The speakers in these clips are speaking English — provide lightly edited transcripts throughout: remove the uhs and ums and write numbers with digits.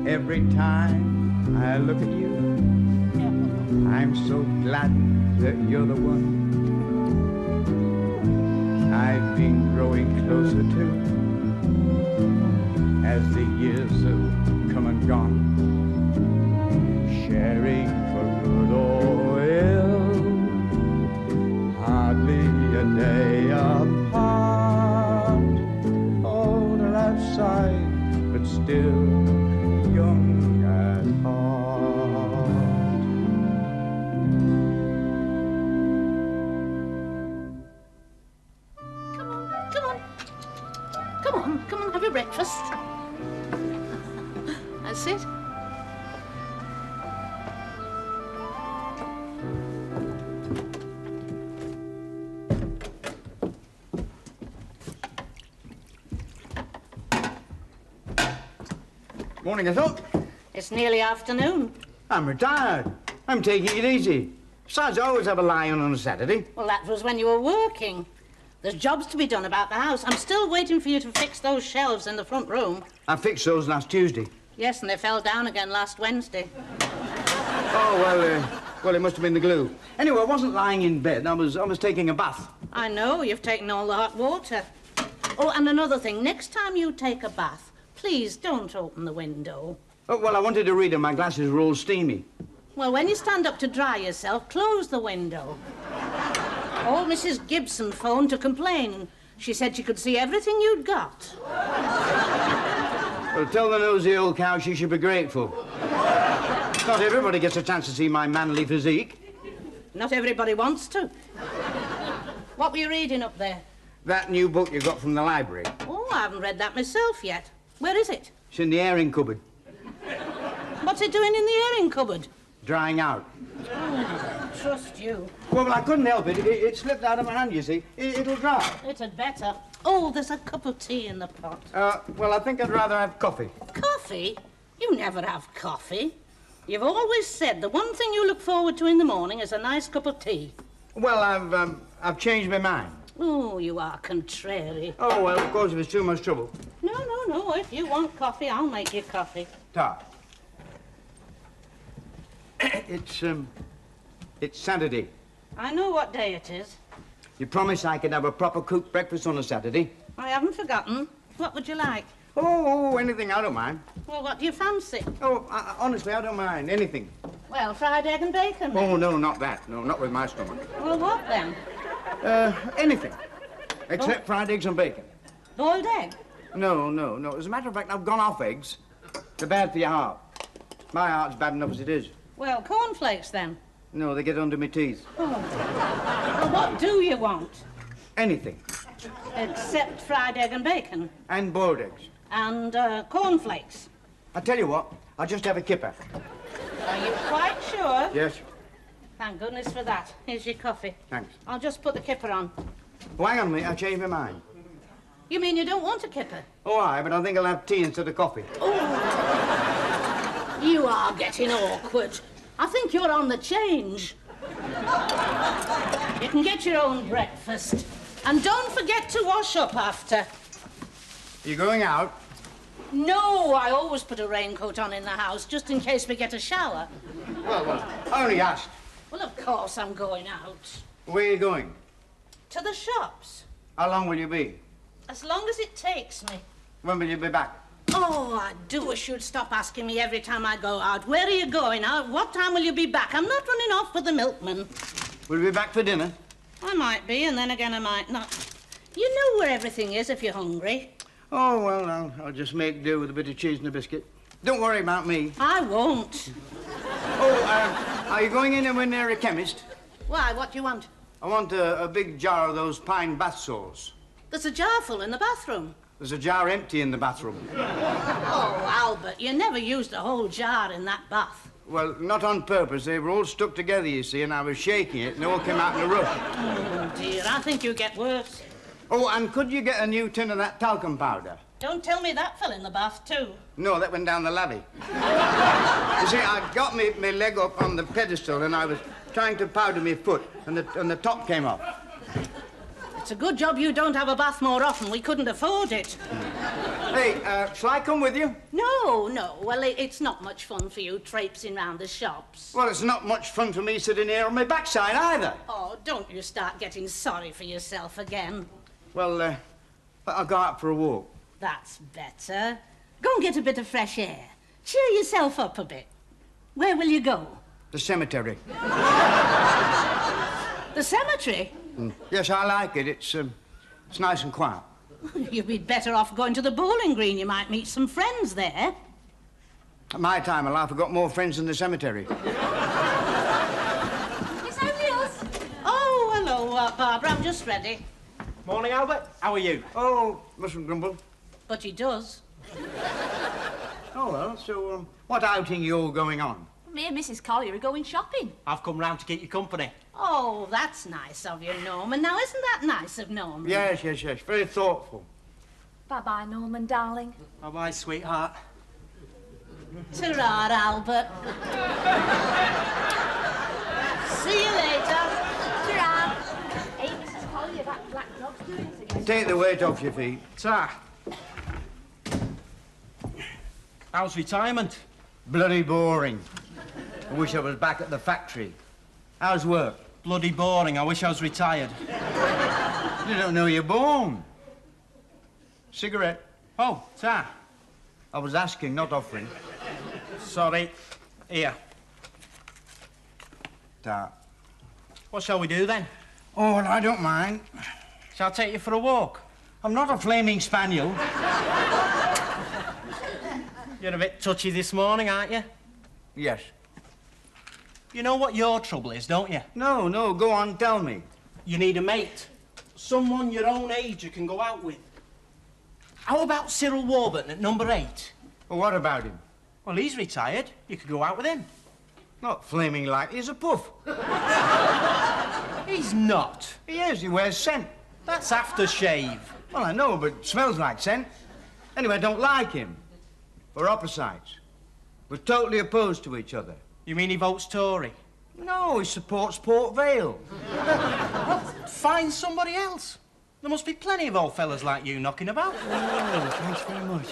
Every time I look at you, I'm so glad that you're the one I've been growing closer to as the years have come and gone, sharing for good or ill, hardly a day apart, older outside but still young at heart. Come on, have your breakfast. That's it. Morning, Ethel. It's nearly afternoon. I'm retired. I'm taking it easy. Besides, I always have a lie-in on a Saturday. Well, that was when you were working. There's jobs to be done about the house. I'm still waiting for you to fix those shelves in the front room. I fixed those last Tuesday. Yes, and they fell down again last Wednesday. Oh, well, it must have been the glue. Anyway, I wasn't lying in bed. I was taking a bath. I know, you've taken all the hot water. Oh, and another thing, next time you take a bath, please don't open the window. Oh, well, I wanted to read and my glasses were all steamy. Well, when you stand up to dry yourself, close the window. Old Mrs. Gibson phoned to complain. She said she could see everything you'd got. Well, tell the nosy old cow she should be grateful. Not everybody gets a chance to see my manly physique. Not everybody wants to. What were you reading up there? That new book you got from the library. Oh, I haven't read that myself yet. Where is it? It's in the airing cupboard. What's it doing in the airing cupboard? Drying out. Oh, trust you. Well, I couldn't help it. It slipped out of my hand, you see. It'll dry. It had better. Oh, there's a cup of tea in the pot. Well, I think I'd rather have coffee. Coffee? You never have coffee. You've always said the one thing you look forward to in the morning is a nice cup of tea. Well, I've changed my mind. Oh, you are contrary. Oh, well, of course, if it's too much trouble. No. If you want coffee, I'll make you coffee. Ta. It's Saturday. I know what day it is. You promised I could have a proper cooked breakfast on a Saturday. I haven't forgotten. What would you like? Oh, anything, I don't mind. Well, what do you fancy? Oh, honestly, I don't mind, anything. Well, fried egg and bacon, then. Oh, no, not that. No, not with my stomach. Well, what then? Anything. Except fried eggs and bacon. Boiled egg? No. As a matter of fact, I've gone off eggs. They're bad for your heart. My heart's bad enough as it is. Well, cornflakes, then. No, they get under my teeth. Oh. Well, what do you want? Anything. Except fried egg and bacon. And boiled eggs. And cornflakes. I tell you what, I'll just have a kipper. Are you quite sure? Yes. Thank goodness for that. Here's your coffee. Thanks. I'll just put the kipper on. Oh, hang on a minute, I changed my mind. You mean you don't want a kipper? Oh, aye, but I think I'll have tea instead of coffee. Oh. You are getting awkward. I think you're on the change. You can get your own breakfast. And don't forget to wash up after. You going out? No, I always put a raincoat on in the house, just in case we get a shower. Well, I only asked. Well, of course I'm going out. Where are you going? To the shops. How long will you be? As long as it takes me. When will you be back? Oh, I do wish you'd stop asking me every time I go out. Where are you going? What time will you be back? I'm not running off with the milkman. Will you be back for dinner? I might be, and then again I might not. You know where everything is if you're hungry. Oh, well, I'll just make do with a bit of cheese and a biscuit. Don't worry about me. I won't. Oh, are you going in and when they're a chemist? Why, what do you want? I want a big jar of those pine bath salts. There's a jar full in the bathroom. There's a jar empty in the bathroom. Oh, Albert, you never used a whole jar in that bath. Well, not on purpose. They were all stuck together, you see, and I was shaking it, and they all came out in a rush. Oh, dear, I think you get worse. Oh, and could you get a new tin of that talcum powder? Don't tell me that fell in the bath, too. No, that went down the lavvy. You see, I got my leg up on the pedestal, and I was trying to powder my foot, and the top came off. It's a good job you don't have a bath more often. We couldn't afford it. Hey, shall I come with you? No, no. Well, it's not much fun for you traipsing round the shops. Well, it's not much fun for me sitting here on my backside either. Oh, don't you start getting sorry for yourself again. Well, I'll go out for a walk. That's better. Go and get a bit of fresh air. Cheer yourself up a bit. Where will you go? The cemetery. The cemetery? Yes, I like it. It's nice and quiet. You'd be better off going to the bowling green. You might meet some friends there. At my time of life, I've got more friends than the cemetery. It's only us. Oh, hello, Barbara. I'm just ready. Morning, Albert. How are you? Oh, mustn't grumble. But he does. Oh, well, so, what outing are you all going on? Me and Mrs. Collier are going shopping. I've come round to keep you company. Oh, that's nice of you, Norman. Now, isn't that nice of Norman? Yes. Very thoughtful. Bye-bye, Norman, darling. Bye-bye, sweetheart. Ta-ra, Albert. See you later. Ta-ra. Hey, Mrs. Collier, that black dog's doing us again. Take the weight off your feet. Ta. How's retirement? Bloody boring. I wish I was back at the factory. How's work? Bloody boring. I wish I was retired. You don't know you're born. Cigarette? Oh, ta. I was asking, not offering. Sorry. Here. Ta. What shall we do then? Oh, well, I don't mind. Shall I take you for a walk? I'm not a flaming spaniel. You're a bit touchy this morning, aren't you? Yes. You know what your trouble is, don't you? No, go on, tell me. You need a mate. Someone your own age you can go out with. How about Cyril Warburton at number 8? Well, what about him? Well, he's retired. You could go out with him. Not flaming like he's a puff. He's not. He is, he wears scent. That's aftershave. Well, I know, but smells like scent. Anyway, I don't like him. We're opposites. We're totally opposed to each other. You mean he votes Tory? No, he supports Port Vale. Find somebody else. There must be plenty of old fellas like you knocking about. Oh, thanks very much.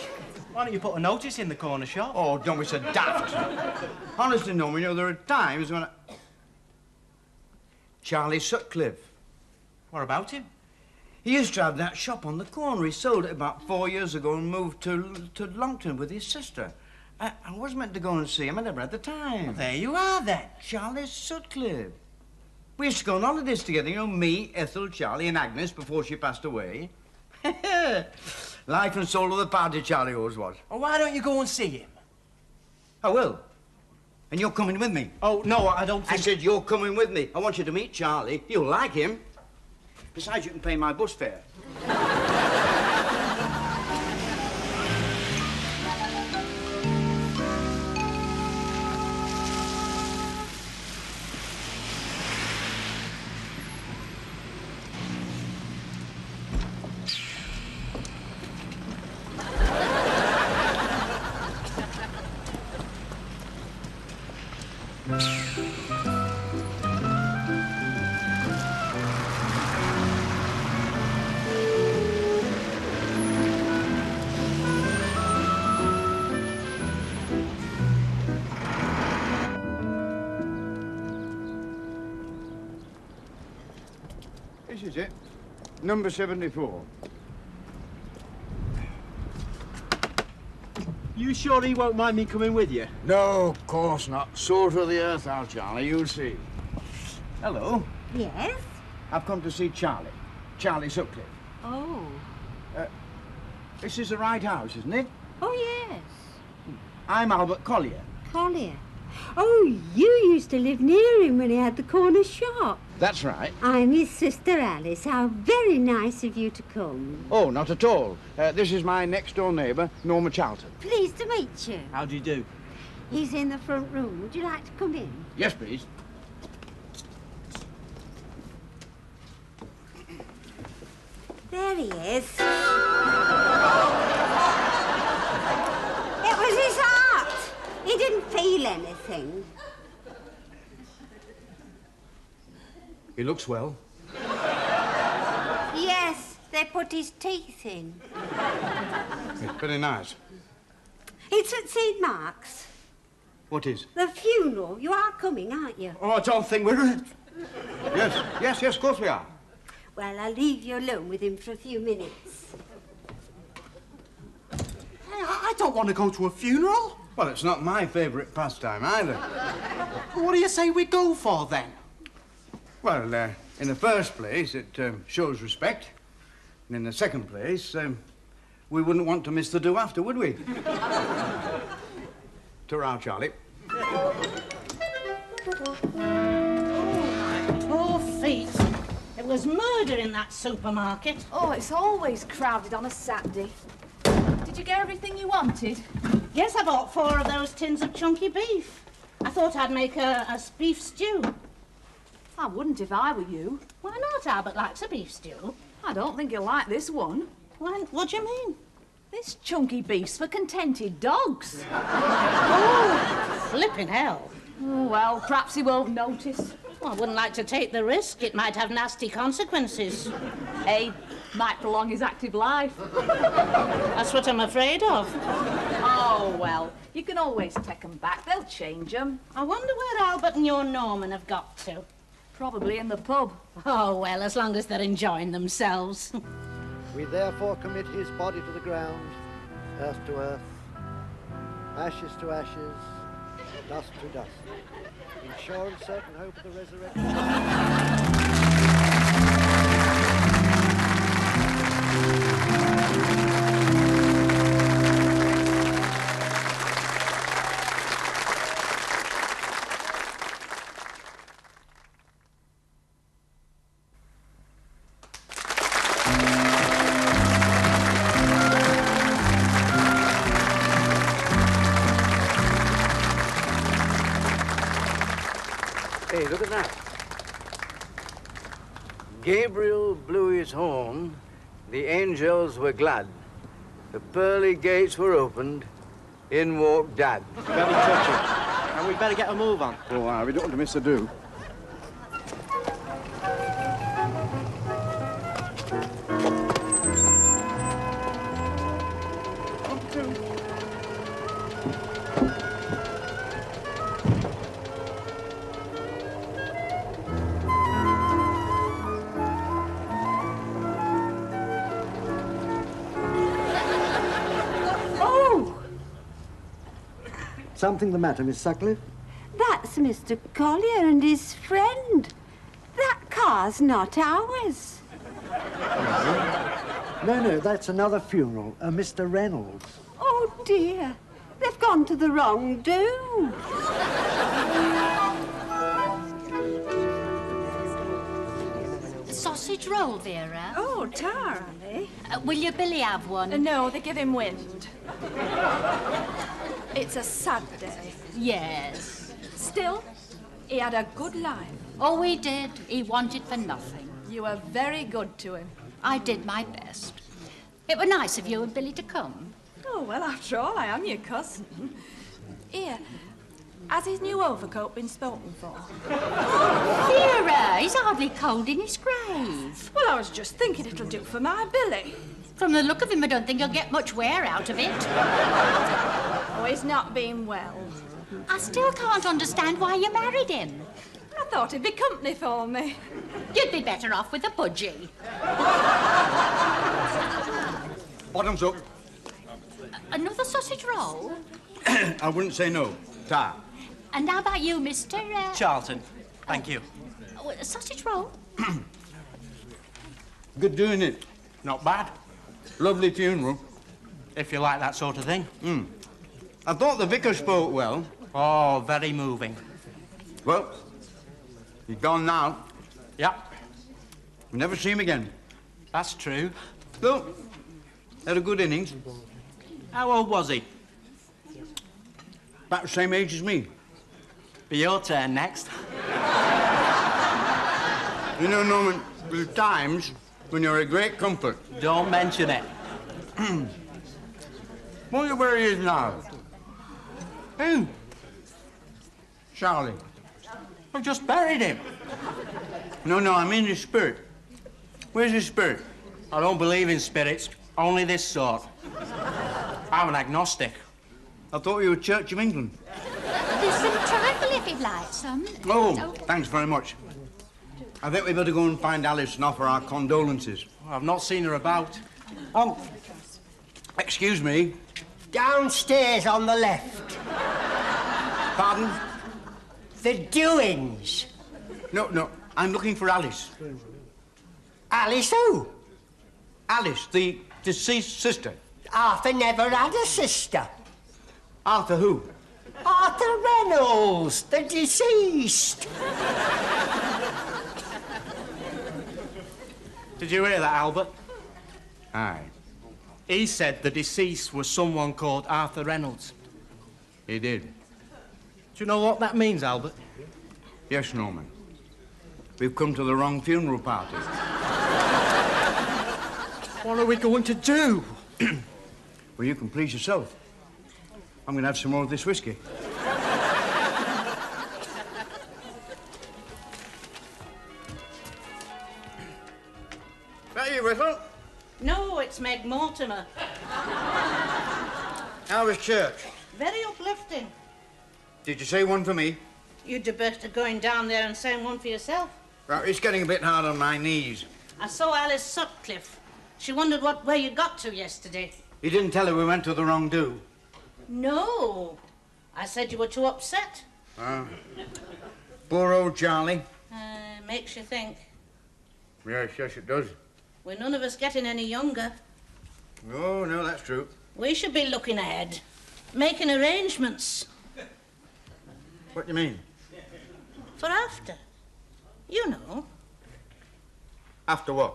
Why don't you put a notice in the corner shop? Oh, don't be so daft. Honestly, no, you know, there are times when Charlie Sutcliffe. What about him? He used to have that shop on the corner. He sold it about 4 years ago and moved to Longton with his sister. I was meant to go and see him. I never had the time. Well, there you are, then. Charlie Sutcliffe. We used to go on holidays together, you know, me, Ethel, Charlie and Agnes before she passed away. Life and soul of the party, Charlie always was. Well, why don't you go and see him? I will. And you're coming with me. Oh, no, I don't think... I said you're coming with me. I want you to meet Charlie. You'll like him. Besides, you can pay my bus fare. This is it. Number 74. You sure he won't mind me coming with you? No, of course not. Salt of the earth out, Charlie. You'll see. Hello. Yes? I've come to see Charlie. Charlie Sutcliffe. Oh. This is the right house, isn't it? Oh, yes. I'm Albert Collier. Collier. Oh, you used to live near him when he had the corner shop. That's right. I'm his sister Alice. How very nice of you to come. Oh, not at all. This is my next-door neighbour, Norma Charlton. Pleased to meet you. How do you do? He's in the front room. Would you like to come in? Yes, please. There he is. It was his heart. He didn't feel anything. He looks well. Yes, they put his teeth in. It's very nice. It's at St. Mark's. What is? The funeral. You are coming, aren't you? Oh, I don't think we're... Yes, of course we are. Well, I'll leave you alone with him for a few minutes. Hey, I don't want to go to a funeral. Well, it's not my favourite pastime either. What do you say we go for, then? Well, in the first place, it shows respect. And in the second place, we wouldn't want to miss the do after, would we? Ta-ra, Charlie. Poor feet. It was murder in that supermarket. Oh, it's always crowded on a Saturday. Did you get everything you wanted? Yes, I bought 4 of those tins of chunky beef. I thought I'd make a beef stew. I wouldn't if I were you. Why not? Albert likes a beef stew. I don't think you'll like this one. What do you mean? This chunky beef's for contented dogs. Oh, flippin' hell. Oh, well, perhaps he won't notice. Well, I wouldn't like to take the risk. It might have nasty consequences. Hey, might prolong his active life. That's what I'm afraid of. Oh, well, you can always take 'em back. They'll change 'em. I wonder where Albert and your Norman have got to. Probably in the pub. Oh, well, as long as they're enjoying themselves. We therefore commit his body to the ground, earth to earth, ashes to ashes, dust to dust, in sure and certain hope of the resurrection. Hey, look at that. Gabriel blew his horn, the angels were glad, the pearly gates were opened, in walked Dad. Very touching. And we'd better get a move on. Oh, we don't want to miss a do. Something the matter, Miss Sutcliffe? That's Mr. Collier and his friend. That car's not ours. No, that's another funeral, Mr. Reynolds. Oh, dear. They've gone to the wrong do. Sausage roll, Vera. Oh, Tara, eh? Will your Billy have one? No, they give him wind. It's a sad day. Yes. Still, he had a good life. Oh, he did. He wanted for nothing. You were very good to him. I did my best. It were nice of you and Billy to come. Oh, well, after all, I am your cousin. Here, has his new overcoat been spoken for? Vera, he's hardly cold in his grave. Well, I was just thinking it'll do for my Billy. From the look of him, I don't think you'll get much wear out of it. Oh, he's not been well. I still can't understand why you married him. I thought he'd be company for me. You'd be better off with a budgie. Bottoms up. Another sausage roll? I wouldn't say no. Ta. And how about you, Mr. Charlton, thank you. A sausage roll? Good doing it. Not bad, Lovely funeral. if you like that sort of thing. I thought the vicar spoke well. Oh, very moving. Well, he's gone now. Yep, We'll never see him again. that's true. Though, had a good innings. How old was he? About the same age as me. Be your turn next. You know, Norman, there's times when you're a great comfort. Don't mention it. Wonder where he is now. Who? Charlie. I've just buried him. No, I mean his spirit. Where's his spirit? I don't believe in spirits, only this sort. I'm an agnostic. I thought you were Church of England. There's some trifle if you'd like some. Oh, thanks very much. I think we better go and find Alice and offer our condolences. I've not seen her about. Excuse me. Downstairs on the left. Pardon? The doings. No, I'm looking for Alice. Alice who? Alice, the deceased sister. Arthur never had a sister. Arthur who? Arthur Reynolds, the deceased. Did you hear that, Albert? Aye. He said the deceased was someone called Arthur Reynolds. He did. Do you know what that means, Albert? Yes, Norman. We've come to the wrong funeral party. What are we going to do? Well, you can please yourself. I'm going to have some more of this whiskey. That you, Whittle? No, it's Meg Mortimer. How was church? Very uplifting. Did you say one for me? You'd be better going down there and saying one for yourself. Right, it's getting a bit hard on my knees. I saw Alice Sutcliffe. She wondered where you got to yesterday. You didn't tell her we went to the wrong do. No. I said you were too upset. Poor old Charlie. Makes you think. Yes, it does. We're none of us getting any younger. Oh, no, that's true. We should be looking ahead, making arrangements What do you mean? for after. You know, After what?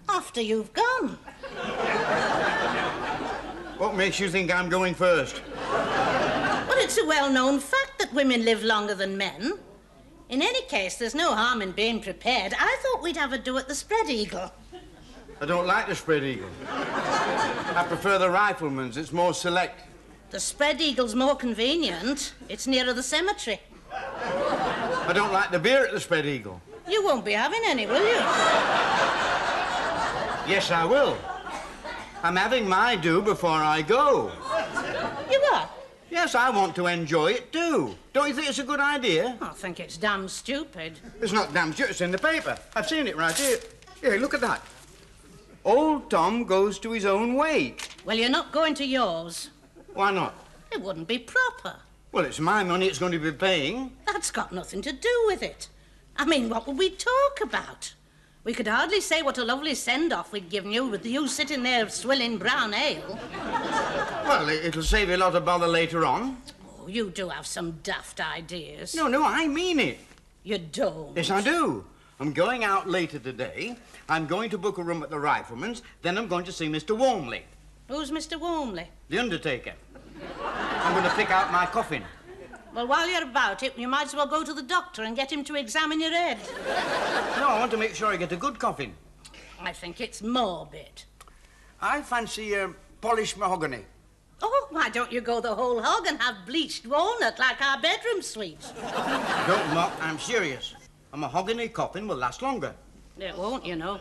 after you've gone. What makes you think I'm going first? Well, it's a well-known fact that women live longer than men. In any case, there's no harm in being prepared. I thought we'd have a do at the Spread Eagle. I don't like the spread eagle. I prefer the rifleman's. It's more select. The Spread Eagle's more convenient. It's nearer the cemetery. I don't like the beer at the spread eagle. You won't be having any, will you? Yes, I will. I'm having my do before I go. You are? Yes, I want to enjoy it too. Don't you think it's a good idea? I think it's damn stupid. It's not damn sure. It's in the paper. I've seen it right here. Here, look at that. Old Tom goes to his own wake. Well, you're not going to yours. Why not? It wouldn't be proper. Well, it's my money it's going to be paying. That's got nothing to do with it. I mean, what would we talk about? We could hardly say what a lovely send-off we'd given you with you sitting there swilling brown ale. Well, it'll save you a lot of bother later on. Oh, you do have some daft ideas. No, I mean it. You don't. Yes, I do. I'm going out later today. I'm going to book a room at the Rifleman's. Then I'm going to see Mr. Warmley. Who's Mr. Warmley? The undertaker. I'm going to pick out my coffin. Well, while you're about it, you might as well go to the doctor and get him to examine your head. No, I want to make sure I get a good coffin. I think it's morbid. I fancy polished mahogany. Oh, why don't you go the whole hog and have bleached walnut like our bedroom suite? Don't mock, I'm serious. A mahogany coffin will last longer. It won't, you know.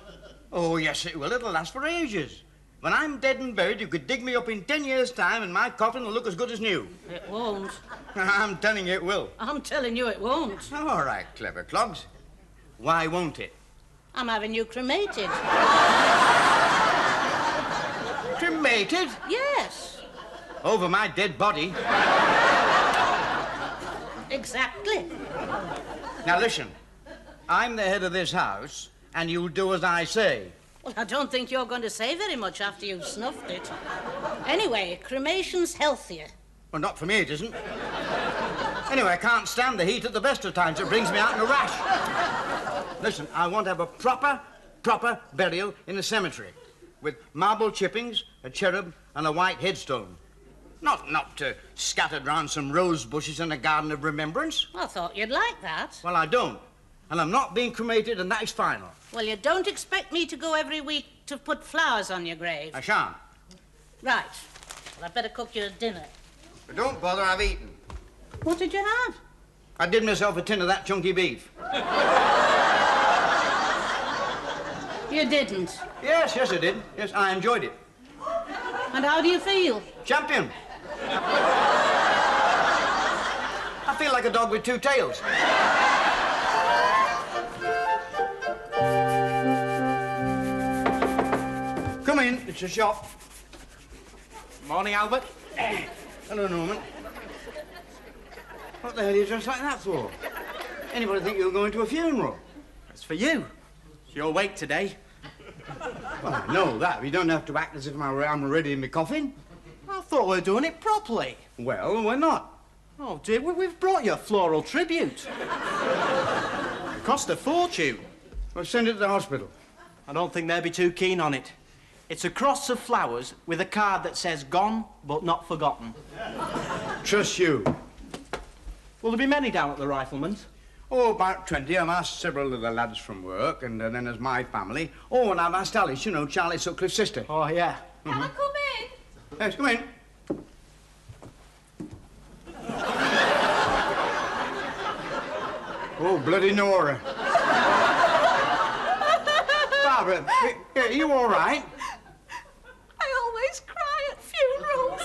Oh, yes, it will. It'll last for ages. When I'm dead and buried, you could dig me up in 10 years' time and my coffin will look as good as new. It won't. I'm telling you it will. I'm telling you it won't. All right, clever clogs. Why won't it? I'm having you cremated. Cremated? Yes. Over my dead body. Exactly. Now, listen. I'm the head of this house, and you'll do as I say. Well, I don't think you're going to say very much after you've snuffed it. Anyway, cremation's healthier. Well, not for me, it isn't. Anyway, I can't stand the heat at the best of times. It brings me out in a rash. Listen, I want to have a proper burial in a cemetery with marble chippings, a cherub, and a white headstone. Not scattered round some rose bushes in a garden of remembrance. I thought you'd like that. Well, I don't. And I'm not being cremated, and that is final. Well, you don't expect me to go every week to put flowers on your grave. I shan't. Right. Well, I'd better cook you a dinner. But don't bother, I've eaten. What did you have? I did myself a tin of that chunky beef. You didn't. Yes, I did. Yes, I enjoyed it. And how do you feel? Champion. I feel like a dog with two tails. Come in, it's a shop. Morning, Albert. Hello, Norman. What the hell are you dressed like that for? Anybody think you're going to a funeral? It's for you. It's your wake today. Well, I know that, but you don't have to act as if I'm already in my coffin. I thought we were doing it properly. Well, we're not. Oh, dear, we've brought you a floral tribute. It cost a fortune. Well, send it to the hospital. I don't think they'll be too keen on it. It's a cross of flowers with a card that says gone but not forgotten. Trust you. Will there be many down at the Rifleman's? Oh, about 20. I've asked several of the lads from work, and then there's my family. Oh, and I've asked Alice, you know, Charlie Sutcliffe's sister. Oh, yeah. Can I come in? Yes, come in. Oh, bloody Nora. Barbara, are you all right? I always cry at funerals.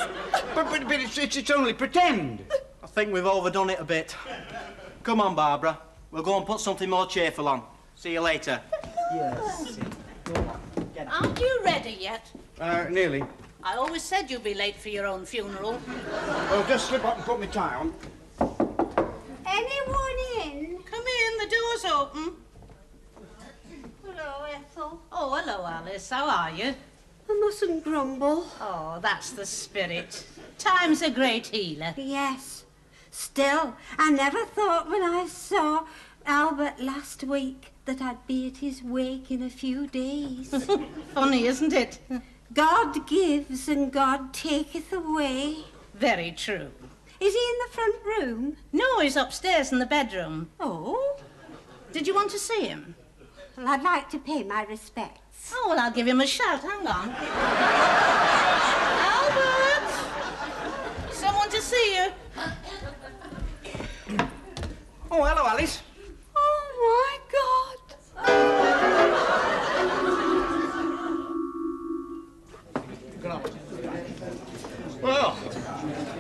But it's only pretend. I think we've overdone it a bit. Come on, Barbara. We'll go and put something more cheerful on. See you later. Yes. Go on. Get up. Aren't you ready yet? Nearly. I always said you'd be late for your own funeral. Well, just slip up and put my tie on. Anyone in? Come in, the door's open. Hello, Ethel. Oh, hello, Alice. How are you? I mustn't grumble. Oh, that's the spirit. Time's a great healer. Yes. Still, I never thought when I saw Albert last week that I'd be at his wake in a few days. Funny, isn't it? God gives and God taketh away. Very true. Is he in the front room? No, he's upstairs in the bedroom. Oh? Did you want to see him? Well, I'd like to pay my respects. Oh, well, I'll give him a shout. Hang on. Albert! Someone to see you. Oh, hello, Alice. Oh, my God. Well,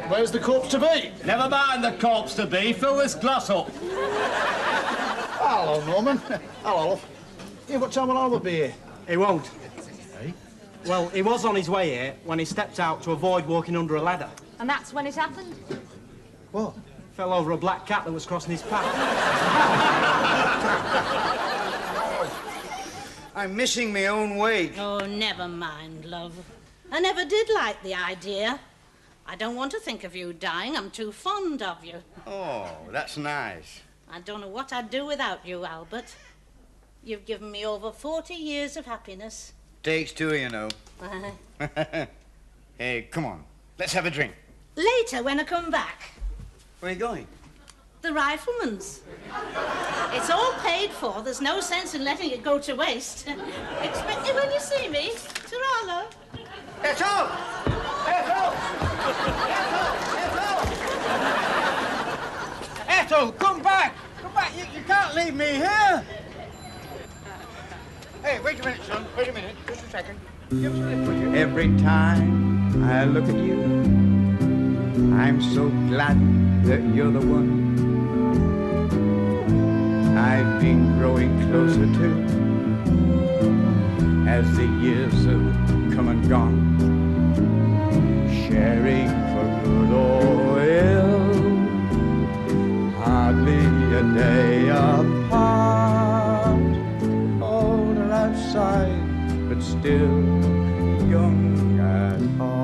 where's the corpse to be? Never mind the corpse to be. Fill this glass up. Hello, Norman. Hello. Yeah, what time will Albert be here? He won't. Eh? Well, he was on his way here when he stepped out to avoid walking under a ladder. And that's when it happened? What? Fell over a black cat that was crossing his path. I'm missing my own wake. Oh, never mind, love. I never did like the idea. I don't want to think of you dying. I'm too fond of you. Oh, that's nice. I don't know what I'd do without you, Albert. You've given me over 40 years of happiness. Takes two, you know. Hey, come on. Let's have a drink. Later, when I come back. Where are you going? The Rifleman's. It's all paid for. There's no sense in letting it go to waste. Expect me when you see me. Ta-ra, love. Ethel! Ethel! Ethel! Ethel! Ethel, come back! Come back! You can't leave me here! Hey, wait a minute, son. Wait a minute. Just a second. Give us a lift, will you? Every time I look at you, I'm so glad that you're the one I've been growing closer to as the years have come and gone, sharing for good or ill, hardly a day apart, older outside but still young at heart.